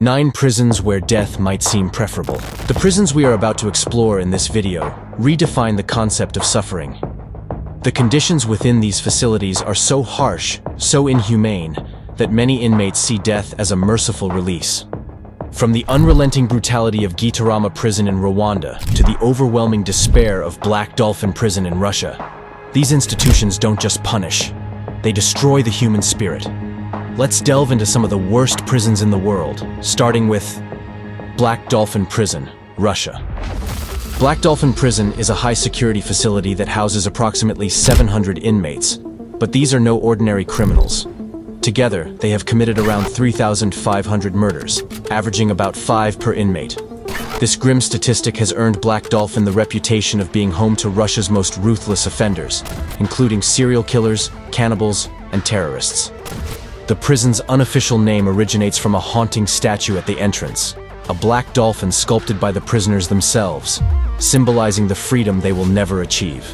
9 prisons where death might seem preferable. The prisons we are about to explore in this video redefine the concept of suffering. The conditions within these facilities are so harsh, so inhumane, that many inmates see death as a merciful release. From the unrelenting brutality of Gitarama Prison in Rwanda to the overwhelming despair of Black Dolphin Prison in Russia, these institutions don't just punish, they destroy the human spirit. Let's delve into some of the worst prisons in the world, starting with Black Dolphin Prison, Russia. Black Dolphin Prison is a high-security facility that houses approximately 700 inmates, but these are no ordinary criminals. Together, they have committed around 3,500 murders, averaging about 5 per inmate. This grim statistic has earned Black Dolphin the reputation of being home to Russia's most ruthless offenders, including serial killers, cannibals, and terrorists. The prison's unofficial name originates from a haunting statue at the entrance, a black dolphin sculpted by the prisoners themselves, symbolizing the freedom they will never achieve.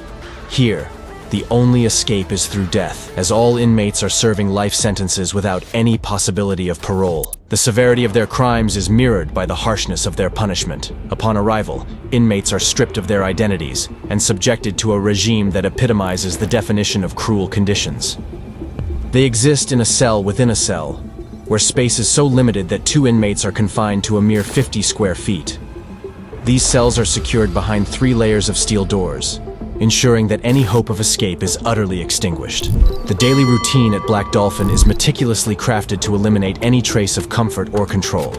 Here, the only escape is through death, as all inmates are serving life sentences without any possibility of parole. The severity of their crimes is mirrored by the harshness of their punishment. Upon arrival, inmates are stripped of their identities and subjected to a regime that epitomizes the definition of cruel conditions. They exist in a cell within a cell, where space is so limited that 2 inmates are confined to a mere 50 square feet. These cells are secured behind 3 layers of steel doors, ensuring that any hope of escape is utterly extinguished. The daily routine at Black Dolphin is meticulously crafted to eliminate any trace of comfort or control.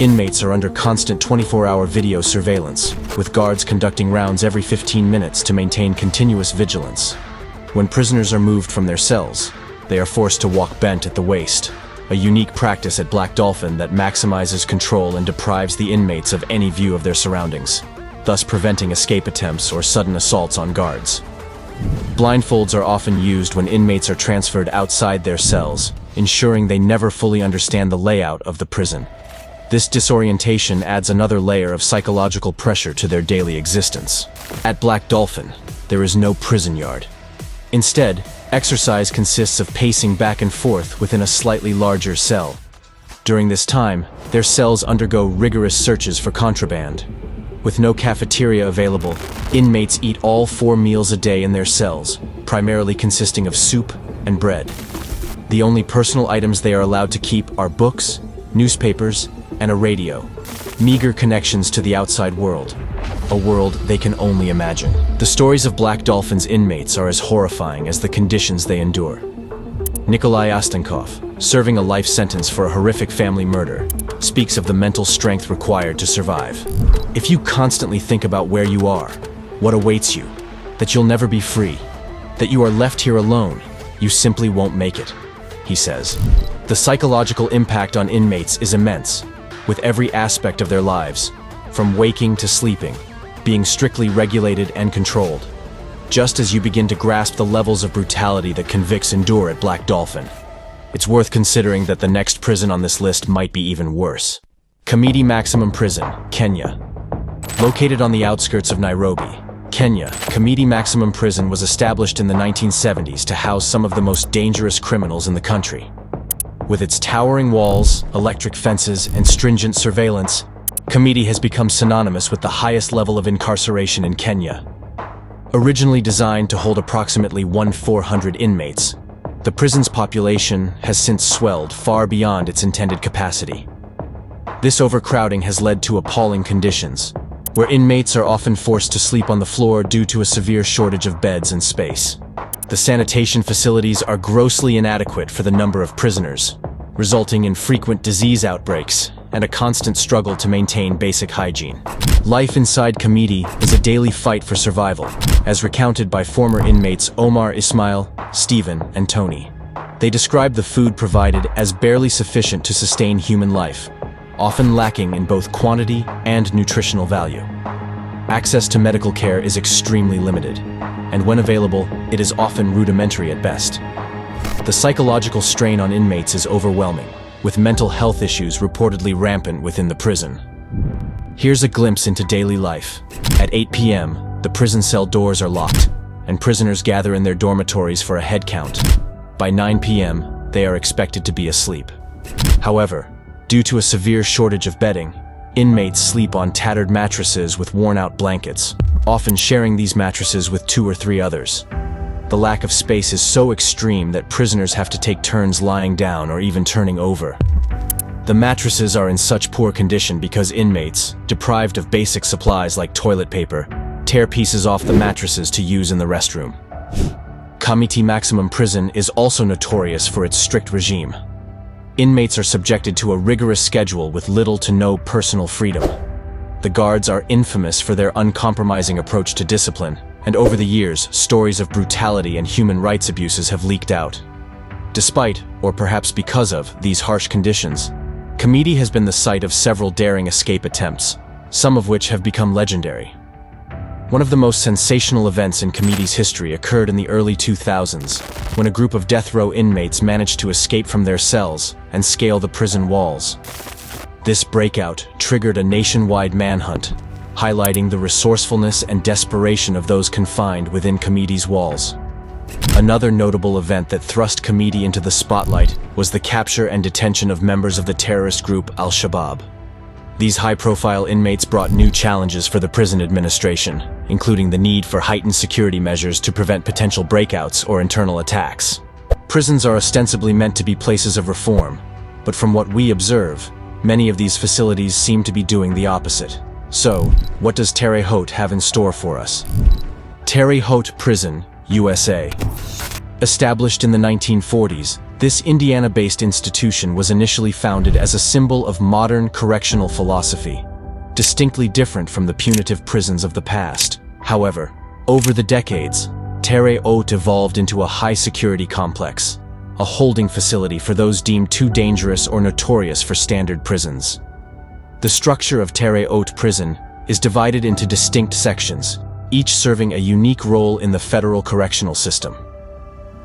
Inmates are under constant 24-hour video surveillance, with guards conducting rounds every 15 minutes to maintain continuous vigilance. When prisoners are moved from their cells, they are forced to walk bent at the waist, a unique practice at Black Dolphin that maximizes control and deprives the inmates of any view of their surroundings, thus preventing escape attempts or sudden assaults on guards. Blindfolds are often used when inmates are transferred outside their cells, ensuring they never fully understand the layout of the prison. This disorientation adds another layer of psychological pressure to their daily existence. At Black Dolphin, there is no prison yard. Instead, exercise consists of pacing back and forth within a slightly larger cell. During this time, their cells undergo rigorous searches for contraband. With no cafeteria available, inmates eat all 4 meals a day in their cells, primarily consisting of soup and bread. The only personal items they are allowed to keep are books, newspapers, and a radio. Meager connections to the outside world, a world they can only imagine. The stories of Black Dolphin's inmates are as horrifying as the conditions they endure. Nikolai Ostenkov, serving a life sentence for a horrific family murder, speaks of the mental strength required to survive. If you constantly think about where you are, what awaits you, that you'll never be free, that you are left here alone, you simply won't make it, he says. The psychological impact on inmates is immense, with every aspect of their lives, from waking to sleeping, being strictly regulated and controlled. Just as you begin to grasp the levels of brutality that convicts endure at Black Dolphin, it's worth considering that the next prison on this list might be even worse. Kamiti Maximum Prison, Kenya. Located on the outskirts of Nairobi, Kenya, Kamiti Maximum Prison was established in the 1970s to house some of the most dangerous criminals in the country. With its towering walls, electric fences, and stringent surveillance, Kamiti has become synonymous with the highest level of incarceration in Kenya. Originally designed to hold approximately 1,400 inmates, the prison's population has since swelled far beyond its intended capacity. This overcrowding has led to appalling conditions, where inmates are often forced to sleep on the floor due to a severe shortage of beds and space. The sanitation facilities are grossly inadequate for the number of prisoners, resulting in frequent disease outbreaks and a constant struggle to maintain basic hygiene. Life inside Kamiti is a daily fight for survival, as recounted by former inmates Omar, Ismail, Stephen, and Tony. They describe the food provided as barely sufficient to sustain human life, often lacking in both quantity and nutritional value. Access to medical care is extremely limited, and when available, it is often rudimentary at best. The psychological strain on inmates is overwhelming, with mental health issues reportedly rampant within the prison. Here's a glimpse into daily life. At 8 p.m., the prison cell doors are locked, and prisoners gather in their dormitories for a head count. By 9 p.m., they are expected to be asleep. However, Due to a severe shortage of bedding, inmates sleep on tattered mattresses with worn-out blankets, often sharing these mattresses with 2 or 3 others. The lack of space is so extreme that prisoners have to take turns lying down or even turning over. The mattresses are in such poor condition because inmates, deprived of basic supplies like toilet paper, tear pieces off the mattresses to use in the restroom. Kamiti Maximum Prison is also notorious for its strict regime. Inmates are subjected to a rigorous schedule with little to no personal freedom. The guards are infamous for their uncompromising approach to discipline, and over the years, stories of brutality and human rights abuses have leaked out. Despite, or perhaps because of, these harsh conditions, Kamiti has been the site of several daring escape attempts, some of which have become legendary. One of the most sensational events in Kamiti's history occurred in the early 2000s, when a group of death row inmates managed to escape from their cells and scale the prison walls. This breakout triggered a nationwide manhunt, highlighting the resourcefulness and desperation of those confined within Kamiti's walls. Another notable event that thrust Kamiti into the spotlight was the capture and detention of members of the terrorist group Al-Shabaab. These high-profile inmates brought new challenges for the prison administration, including the need for heightened security measures to prevent potential breakouts or internal attacks. Prisons are ostensibly meant to be places of reform, but from what we observe, many of these facilities seem to be doing the opposite. So, what does Terre Haute have in store for us? Terre Haute Prison, USA. Established in the 1940s, this Indiana-based institution was initially founded as a symbol of modern correctional philosophy, distinctly different from the punitive prisons of the past. However, over the decades, Terre Haute evolved into a high-security complex, a holding facility for those deemed too dangerous or notorious for standard prisons. The structure of Terre Haute Prison is divided into distinct sections, each serving a unique role in the federal correctional system.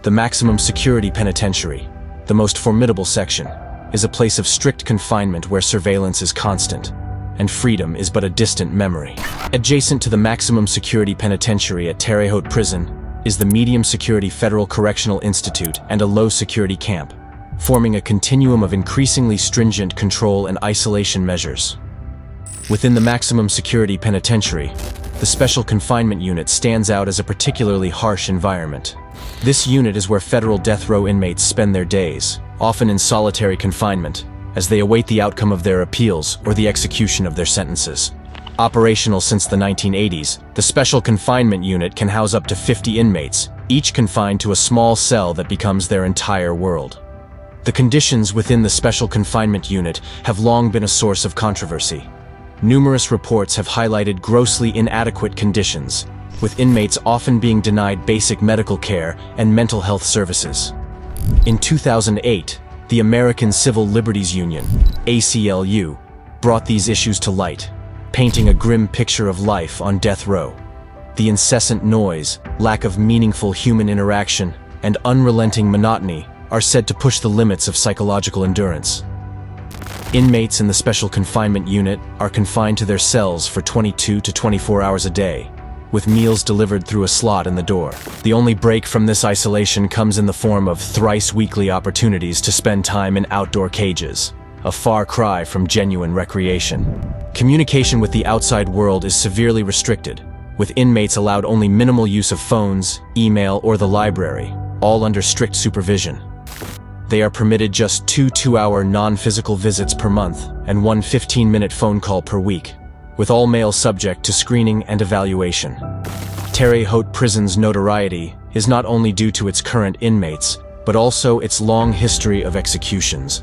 The Maximum Security Penitentiary, the most formidable section, is a place of strict confinement where surveillance is constant, and freedom is but a distant memory. Adjacent to the Maximum Security Penitentiary at Terre Haute Prison is the Medium Security Federal Correctional Institute and a low security camp, forming a continuum of increasingly stringent control and isolation measures. Within the Maximum Security Penitentiary, the Special Confinement Unit stands out as a particularly harsh environment. This unit is where federal death row inmates spend their days, often in solitary confinement, as they await the outcome of their appeals or the execution of their sentences. Operational since the 1980s, the Special Confinement Unit can house up to 50 inmates, each confined to a small cell that becomes their entire world. The conditions within the Special Confinement Unit have long been a source of controversy. Numerous reports have highlighted grossly inadequate conditions, with inmates often being denied basic medical care and mental health services. In 2008, the American Civil Liberties Union, ACLU, brought these issues to light, painting a grim picture of life on death row. The incessant noise, lack of meaningful human interaction, and unrelenting monotony are said to push the limits of psychological endurance. Inmates in the Special Confinement Unit are confined to their cells for 22 to 24 hours a day, with meals delivered through a slot in the door. The only break from this isolation comes in the form of thrice-weekly opportunities to spend time in outdoor cages, a far cry from genuine recreation. Communication with the outside world is severely restricted, with inmates allowed only minimal use of phones, email, or the library, all under strict supervision. They are permitted just 2 two-hour non-physical visits per month and 1 15-minute phone call per week, with all males subject to screening and evaluation. Terre Haute Prison's notoriety is not only due to its current inmates, but also its long history of executions.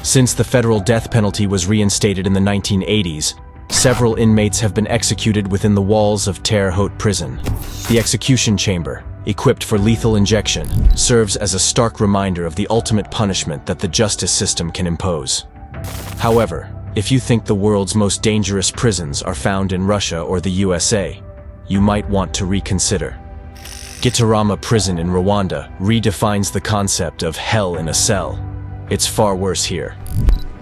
Since the federal death penalty was reinstated in the 1980s, several inmates have been executed within the walls of Terre Haute Prison. The execution chamber, equipped for lethal injection, serves as a stark reminder of the ultimate punishment that the justice system can impose. However, if you think the world's most dangerous prisons are found in Russia or the USA, you might want to reconsider. Gitarama Prison in Rwanda redefines the concept of hell in a cell. It's far worse here.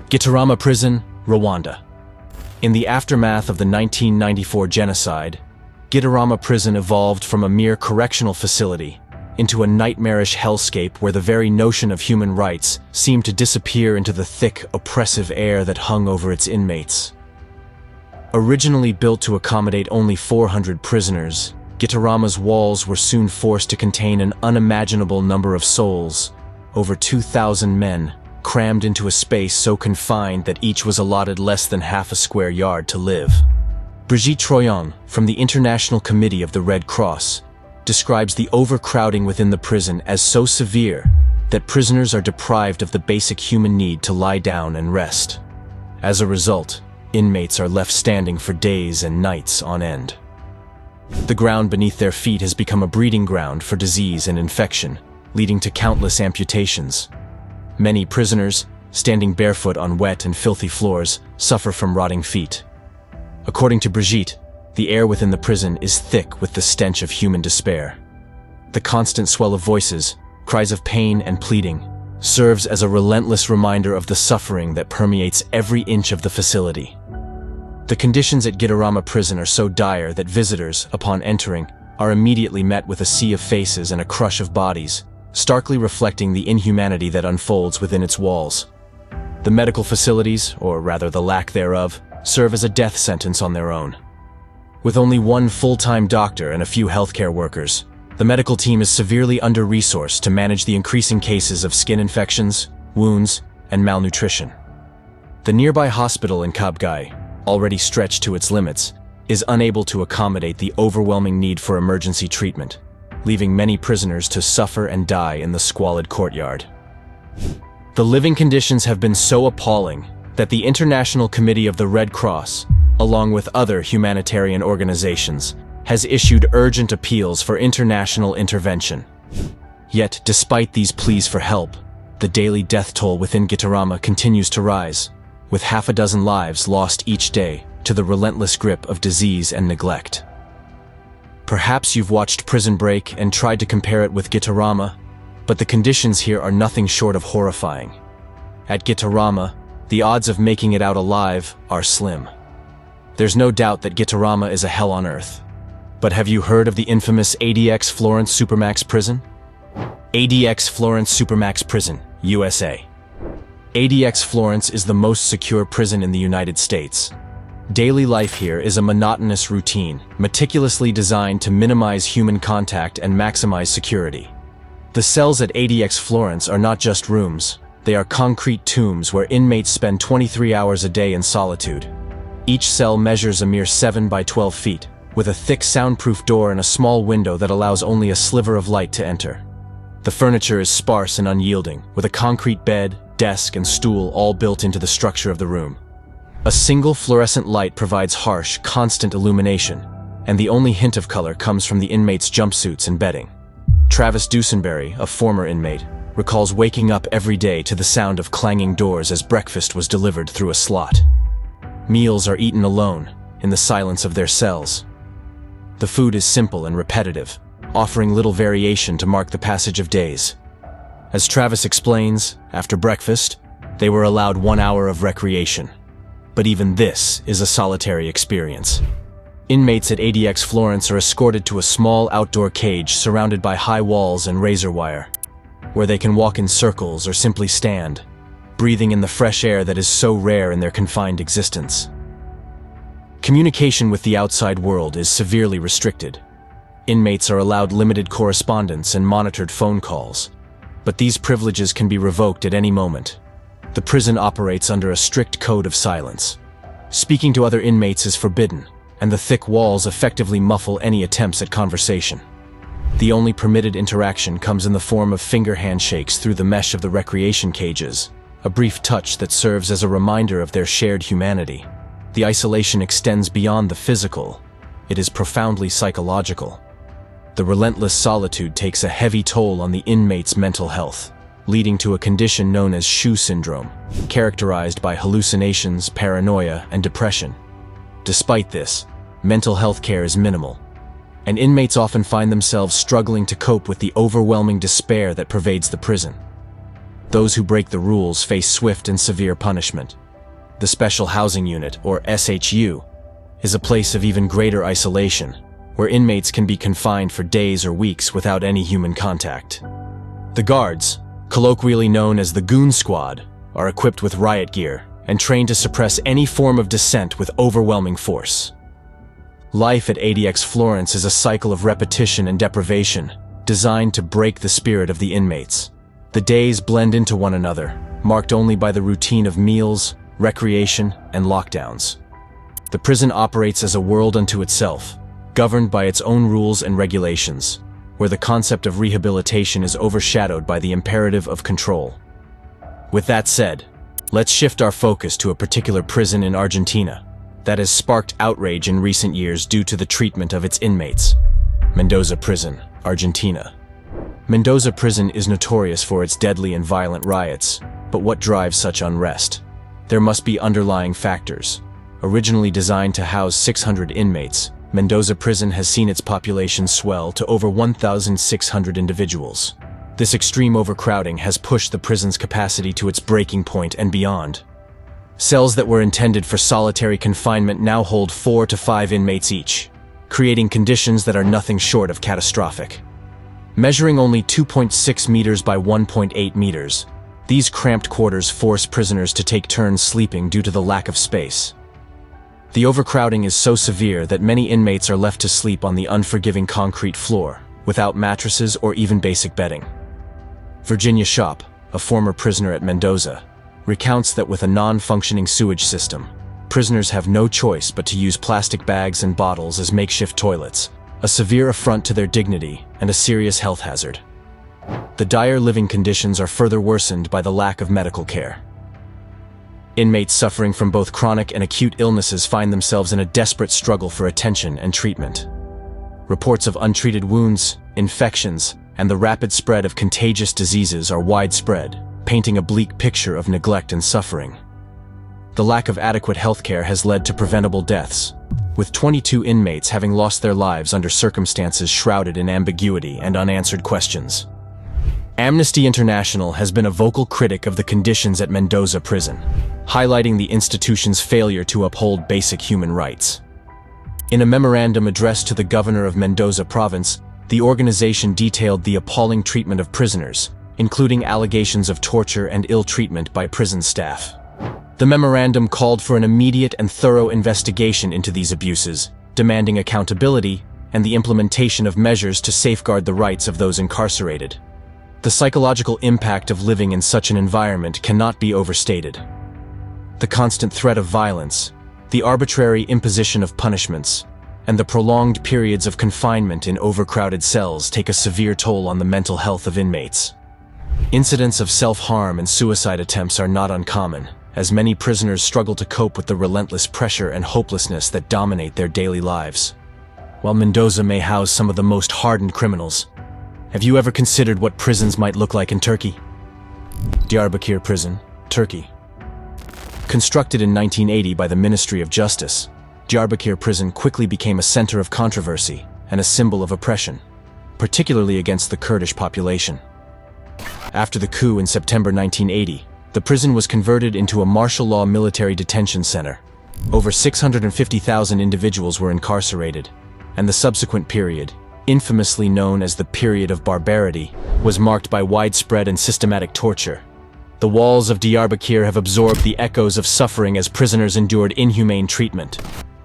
Gitarama Prison, Rwanda. In the aftermath of the 1994 genocide, Gitarama Prison evolved from a mere correctional facility into a nightmarish hellscape where the very notion of human rights seemed to disappear into the thick, oppressive air that hung over its inmates. Originally built to accommodate only 400 prisoners, Gitarama's walls were soon forced to contain an unimaginable number of souls, over 2,000 men, crammed into a space so confined that each was allotted less than half a square yard to live. Brigitte Troyon, from the International Committee of the Red Cross, describes the overcrowding within the prison as so severe that prisoners are deprived of the basic human need to lie down and rest. As a result, inmates are left standing for days and nights on end. The ground beneath their feet has become a breeding ground for disease and infection, leading to countless amputations. Many prisoners, standing barefoot on wet and filthy floors, suffer from rotting feet. According to Brigitte, the air within the prison is thick with the stench of human despair. The constant swell of voices, cries of pain and pleading, serves as a relentless reminder of the suffering that permeates every inch of the facility. The conditions at Gitarama Prison are so dire that visitors, upon entering, are immediately met with a sea of faces and a crush of bodies, starkly reflecting the inhumanity that unfolds within its walls. The medical facilities, or rather the lack thereof, serve as a death sentence on their own. With only one full-time doctor and a few healthcare workers, the medical team is severely under-resourced to manage the increasing cases of skin infections, wounds, and malnutrition. The nearby hospital in Kabgai, already stretched to its limits, is unable to accommodate the overwhelming need for emergency treatment, leaving many prisoners to suffer and die in the squalid courtyard. The living conditions have been so appalling that the International Committee of the Red Cross, along with other humanitarian organizations, has issued urgent appeals for international intervention. Yet, despite these pleas for help, the daily death toll within Gitarama continues to rise, with half a dozen lives lost each day to the relentless grip of disease and neglect. Perhaps you've watched Prison Break and tried to compare it with Gitarama, but the conditions here are nothing short of horrifying. At Gitarama, the odds of making it out alive are slim. There's no doubt that Gitarama is a hell on earth. But have you heard of the infamous ADX Florence Supermax Prison? ADX Florence Supermax Prison, USA. ADX Florence is the most secure prison in the United States. Daily life here is a monotonous routine, meticulously designed to minimize human contact and maximize security. The cells at ADX Florence are not just rooms, they are concrete tombs where inmates spend 23 hours a day in solitude. Each cell measures a mere 7 by 12 feet, with a thick soundproof door and a small window that allows only a sliver of light to enter. The furniture is sparse and unyielding, with a concrete bed, desk, and stool all built into the structure of the room. A single fluorescent light provides harsh, constant illumination, and the only hint of color comes from the inmates' jumpsuits and bedding. Travis Dusenberry, a former inmate, recalls waking up every day to the sound of clanging doors as breakfast was delivered through a slot. Meals are eaten alone, in the silence of their cells. The food is simple and repetitive, offering little variation to mark the passage of days. As Travis explains, after breakfast, they were allowed 1 hour of recreation. But even this is a solitary experience. Inmates at ADX Florence are escorted to a small outdoor cage surrounded by high walls and razor wire, where they can walk in circles or simply stand, breathing in the fresh air that is so rare in their confined existence. Communication with the outside world is severely restricted. Inmates are allowed limited correspondence and monitored phone calls, but these privileges can be revoked at any moment. The prison operates under a strict code of silence. Speaking to other inmates is forbidden, and the thick walls effectively muffle any attempts at conversation. The only permitted interaction comes in the form of finger handshakes through the mesh of the recreation cages, a brief touch that serves as a reminder of their shared humanity. The isolation extends beyond the physical. It is profoundly psychological. The relentless solitude takes a heavy toll on the inmate's mental health, leading to a condition known as SHU syndrome, characterized by hallucinations, paranoia, and depression. Despite this, mental health care is minimal, and inmates often find themselves struggling to cope with the overwhelming despair that pervades the prison. Those who break the rules face swift and severe punishment. The Special Housing Unit, or SHU, is a place of even greater isolation, where inmates can be confined for days or weeks without any human contact. The guards, colloquially known as the Goon Squad, are equipped with riot gear and trained to suppress any form of dissent with overwhelming force. Life at ADX Florence is a cycle of repetition and deprivation, designed to break the spirit of the inmates. The days blend into one another, marked only by the routine of meals, recreation, and lockdowns. The prison operates as a world unto itself, governed by its own rules and regulations, where the concept of rehabilitation is overshadowed by the imperative of control. With that said, let's shift our focus to a particular prison in Argentina that has sparked outrage in recent years due to the treatment of its inmates: Mendoza Prison, Argentina. Mendoza Prison is notorious for its deadly and violent riots, but what drives such unrest? There must be underlying factors. Originally designed to house 600 inmates, Mendoza Prison has seen its population swell to over 1,600 individuals. This extreme overcrowding has pushed the prison's capacity to its breaking point and beyond. Cells that were intended for solitary confinement now hold 4 to 5 inmates each, creating conditions that are nothing short of catastrophic. Measuring only 2.6 meters by 1.8 meters, these cramped quarters force prisoners to take turns sleeping due to the lack of space. The overcrowding is so severe that many inmates are left to sleep on the unforgiving concrete floor, without mattresses or even basic bedding. Virginia Shop, a former prisoner at Mendoza, recounts that with a non-functioning sewage system, prisoners have no choice but to use plastic bags and bottles as makeshift toilets, a severe affront to their dignity and a serious health hazard. The dire living conditions are further worsened by the lack of medical care. Inmates suffering from both chronic and acute illnesses find themselves in a desperate struggle for attention and treatment. Reports of untreated wounds, infections, and the rapid spread of contagious diseases are widespread, painting a bleak picture of neglect and suffering. The lack of adequate healthcare has led to preventable deaths, with 22 inmates having lost their lives under circumstances shrouded in ambiguity and unanswered questions. Amnesty International has been a vocal critic of the conditions at Mendoza Prison, highlighting the institution's failure to uphold basic human rights. In a memorandum addressed to the governor of Mendoza Province, the organization detailed the appalling treatment of prisoners, including allegations of torture and ill treatment by prison staff. The memorandum called for an immediate and thorough investigation into these abuses, demanding accountability and the implementation of measures to safeguard the rights of those incarcerated. The psychological impact of living in such an environment cannot be overstated. The constant threat of violence, the arbitrary imposition of punishments, and the prolonged periods of confinement in overcrowded cells take a severe toll on the mental health of inmates. Incidents of self-harm and suicide attempts are not uncommon, as many prisoners struggle to cope with the relentless pressure and hopelessness that dominate their daily lives. While Mendoza may house some of the most hardened criminals, have you ever considered what prisons might look like in Turkey? Diyarbakir Prison, Turkey. Constructed in 1980 by the Ministry of Justice, Diyarbakir Prison quickly became a center of controversy and a symbol of oppression, particularly against the Kurdish population. After the coup in September 1980, the prison was converted into a martial law military detention center. Over 650,000 individuals were incarcerated, and the subsequent period, infamously known as the Period of Barbarity, was marked by widespread and systematic torture. The walls of Diyarbakir have absorbed the echoes of suffering as prisoners endured inhumane treatment.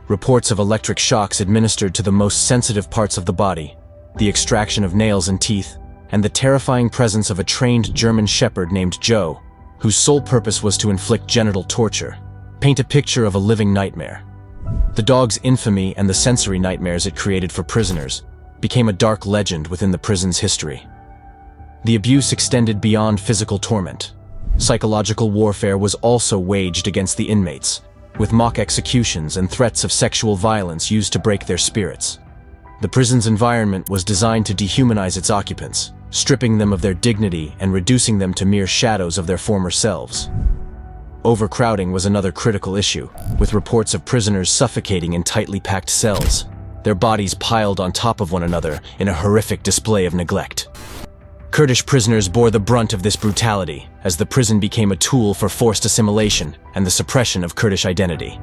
Reports of electric shocks administered to the most sensitive parts of the body, the extraction of nails and teeth, and the terrifying presence of a trained German shepherd named Joe, whose sole purpose was to inflict genital torture, paint a picture of a living nightmare. The dog's infamy and the sensory nightmares it created for prisoners became a dark legend within the prison's history. The abuse extended beyond physical torment. Psychological warfare was also waged against the inmates, with mock executions and threats of sexual violence used to break their spirits. The prison's environment was designed to dehumanize its occupants, stripping them of their dignity and reducing them to mere shadows of their former selves. Overcrowding was another critical issue, with reports of prisoners suffocating in tightly packed cells, their bodies piled on top of one another in a horrific display of neglect. Kurdish prisoners bore the brunt of this brutality, as the prison became a tool for forced assimilation and the suppression of Kurdish identity.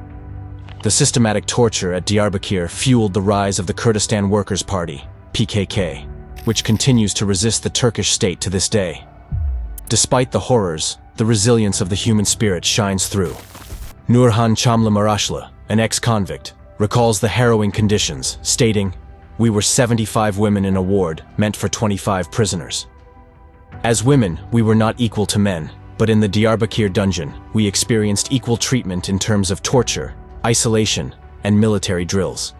The systematic torture at Diyarbakir fueled the rise of the Kurdistan Workers' Party, PKK, which continues to resist the Turkish state to this day. Despite the horrors, the resilience of the human spirit shines through. Nurhan Chamla Marashla, an ex-convict, recalls the harrowing conditions, stating, "We were 75 women in a ward meant for 25 prisoners. As women, we were not equal to men, but in the Diyarbakir dungeon, we experienced equal treatment in terms of torture, isolation, and military drills.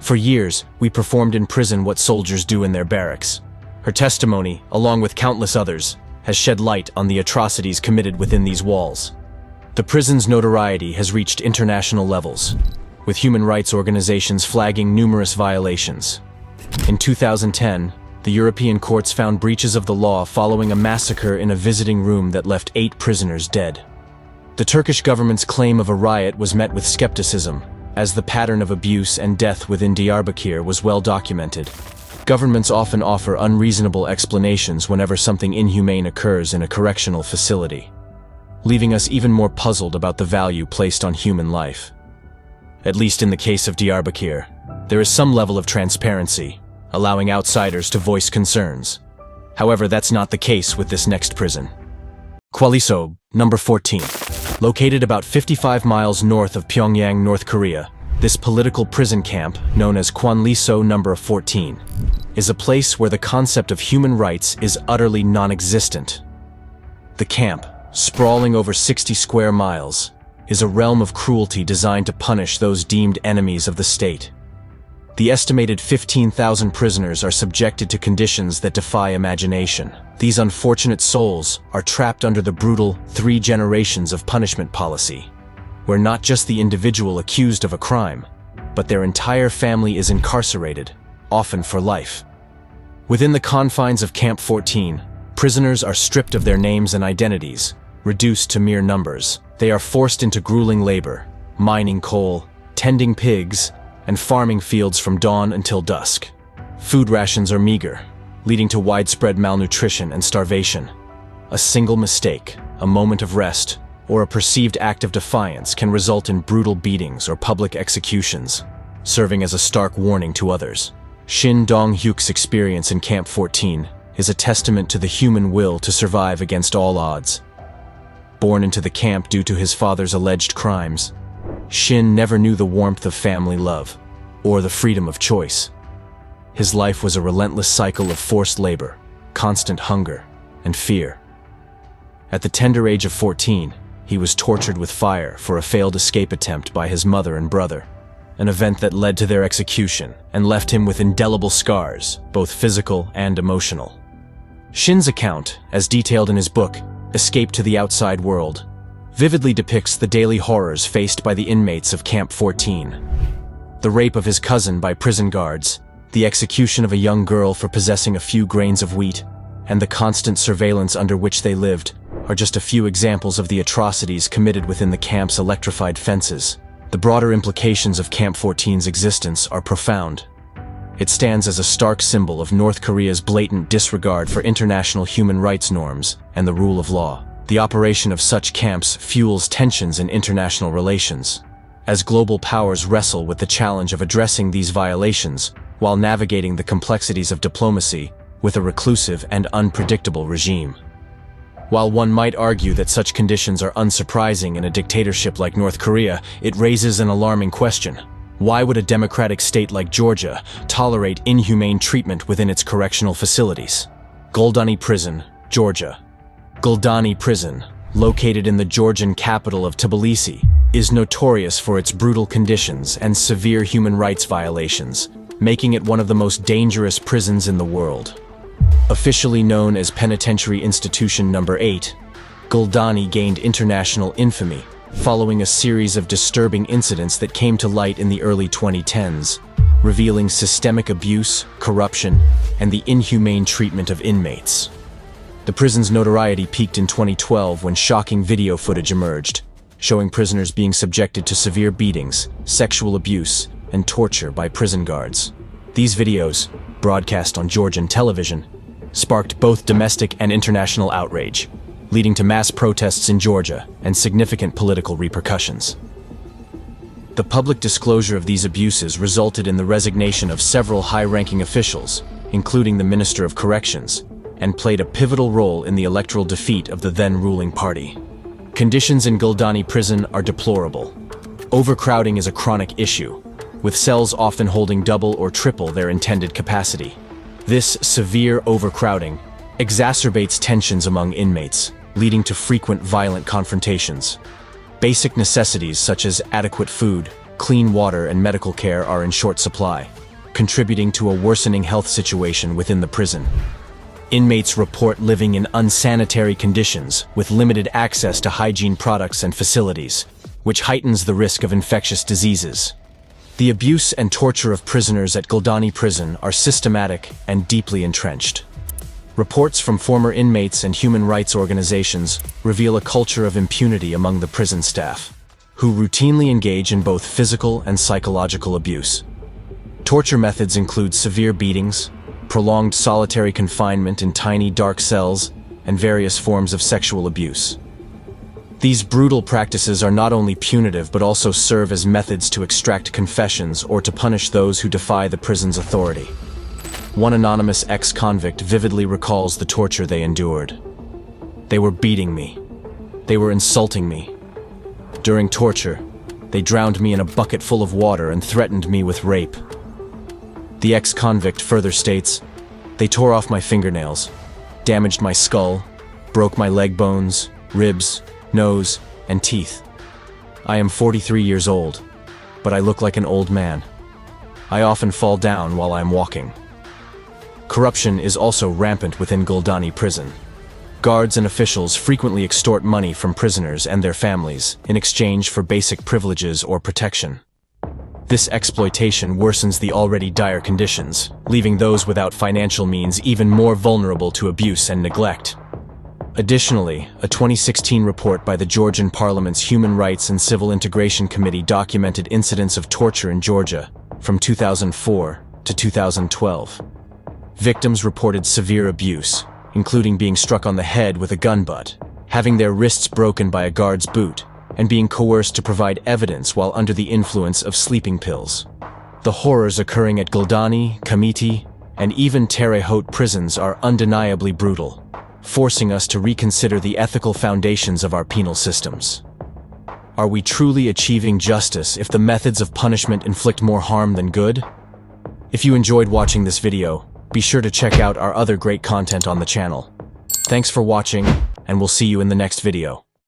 For years, we performed in prison what soldiers do in their barracks." Her testimony, along with countless others, has shed light on the atrocities committed within these walls. The prison's notoriety has reached international levels, with human rights organizations flagging numerous violations. In 2010, the European courts found breaches of the law following a massacre in a visiting room that left 8 prisoners dead. The Turkish government's claim of a riot was met with skepticism, as the pattern of abuse and death within Diyarbakir was well documented. Governments often offer unreasonable explanations whenever something inhumane occurs in a correctional facility, leaving us even more puzzled about the value placed on human life. At least in the case of Diyarbakir, there is some level of transparency, allowing outsiders to voice concerns. However, that's not the case with this next prison. Kwaliso, number 14. Located about 55 miles north of Pyongyang, North Korea, this political prison camp, known as Kwanliso number 14, is a place where the concept of human rights is utterly non-existent. The camp, sprawling over 60 square miles, is a realm of cruelty designed to punish those deemed enemies of the state. The estimated 15,000 prisoners are subjected to conditions that defy imagination. These unfortunate souls are trapped under the brutal 3 generations of punishment policy, where not just the individual accused of a crime, but their entire family is incarcerated, often for life. Within the confines of Camp 14, prisoners are stripped of their names and identities, reduced to mere numbers. They are forced into grueling labor, mining coal, tending pigs, and farming fields from dawn until dusk. Food rations are meager, leading to widespread malnutrition and starvation. A single mistake, a moment of rest, or a perceived act of defiance can result in brutal beatings or public executions, serving as a stark warning to others. Shin Dong-hyuk's experience in Camp 14 is a testament to the human will to survive against all odds. Born into the camp due to his father's alleged crimes, Shin never knew the warmth of family love, or the freedom of choice. His life was a relentless cycle of forced labor, constant hunger, and fear. At the tender age of 14, he was tortured with fire for a failed escape attempt by his mother and brother, an event that led to their execution and left him with indelible scars, both physical and emotional. Shin's account, as detailed in his book, Escape to the Outside World, vividly depicts the daily horrors faced by the inmates of Camp 14. The rape of his cousin by prison guards, the execution of a young girl for possessing a few grains of wheat, and the constant surveillance under which they lived are just a few examples of the atrocities committed within the camp's electrified fences. The broader implications of Camp 14's existence are profound. It stands as a stark symbol of North Korea's blatant disregard for international human rights norms and the rule of law. The operation of such camps fuels tensions in international relations, as global powers wrestle with the challenge of addressing these violations while navigating the complexities of diplomacy with a reclusive and unpredictable regime. While one might argue that such conditions are unsurprising in a dictatorship like North Korea, it raises an alarming question. Why would a democratic state like Georgia tolerate inhumane treatment within its correctional facilities? Goldani Prison, Georgia. Goldani Prison, located in the Georgian capital of Tbilisi, is notorious for its brutal conditions and severe human rights violations, making it one of the most dangerous prisons in the world. Officially known as Penitentiary Institution Number 8, Goldani gained international infamy following a series of disturbing incidents that came to light in the early 2010s, revealing systemic abuse, corruption, and the inhumane treatment of inmates. The prison's notoriety peaked in 2012 when shocking video footage emerged, showing prisoners being subjected to severe beatings, sexual abuse, and torture by prison guards. These videos, broadcast on Georgian television, sparked both domestic and international outrage, leading to mass protests in Georgia and significant political repercussions. The public disclosure of these abuses resulted in the resignation of several high-ranking officials, including the Minister of Corrections, and played a pivotal role in the electoral defeat of the then-ruling party. Conditions in Gitarama Prison are deplorable. Overcrowding is a chronic issue, with cells often holding double or triple their intended capacity. This severe overcrowding exacerbates tensions among inmates, leading to frequent violent confrontations. Basic necessities such as adequate food, clean water, and medical care are in short supply, contributing to a worsening health situation within the prison. Inmates report living in unsanitary conditions with limited access to hygiene products and facilities, which heightens the risk of infectious diseases. The abuse and torture of prisoners at Gitarama Prison are systematic and deeply entrenched. Reports from former inmates and human rights organizations reveal a culture of impunity among the prison staff, who routinely engage in both physical and psychological abuse. Torture methods include severe beatings, prolonged solitary confinement in tiny dark cells, and various forms of sexual abuse. These brutal practices are not only punitive but also serve as methods to extract confessions or to punish those who defy the prison's authority. One anonymous ex-convict vividly recalls the torture they endured. They were beating me. They were insulting me. During torture, they drowned me in a bucket full of water and threatened me with rape. The ex-convict further states, "They tore off my fingernails, damaged my skull, broke my leg bones, ribs, nose, and teeth. I am 43 years old, but I look like an old man. I often fall down while I am walking." Corruption is also rampant within Gitarama Prison. Guards and officials frequently extort money from prisoners and their families in exchange for basic privileges or protection. This exploitation worsens the already dire conditions, leaving those without financial means even more vulnerable to abuse and neglect. Additionally, a 2016 report by the Georgian Parliament's Human Rights and Civil Integration Committee documented incidents of torture in Georgia from 2004 to 2012. Victims reported severe abuse, including being struck on the head with a gun butt, having their wrists broken by a guard's boot, and being coerced to provide evidence while under the influence of sleeping pills. The horrors occurring at Gitarama, Kamiti, and even Terre Haute prisons are undeniably brutal, forcing us to reconsider the ethical foundations of our penal systems. Are we truly achieving justice if the methods of punishment inflict more harm than good? If you enjoyed watching this video, be sure to check out our other great content on the channel. Thanks for watching, and we'll see you in the next video.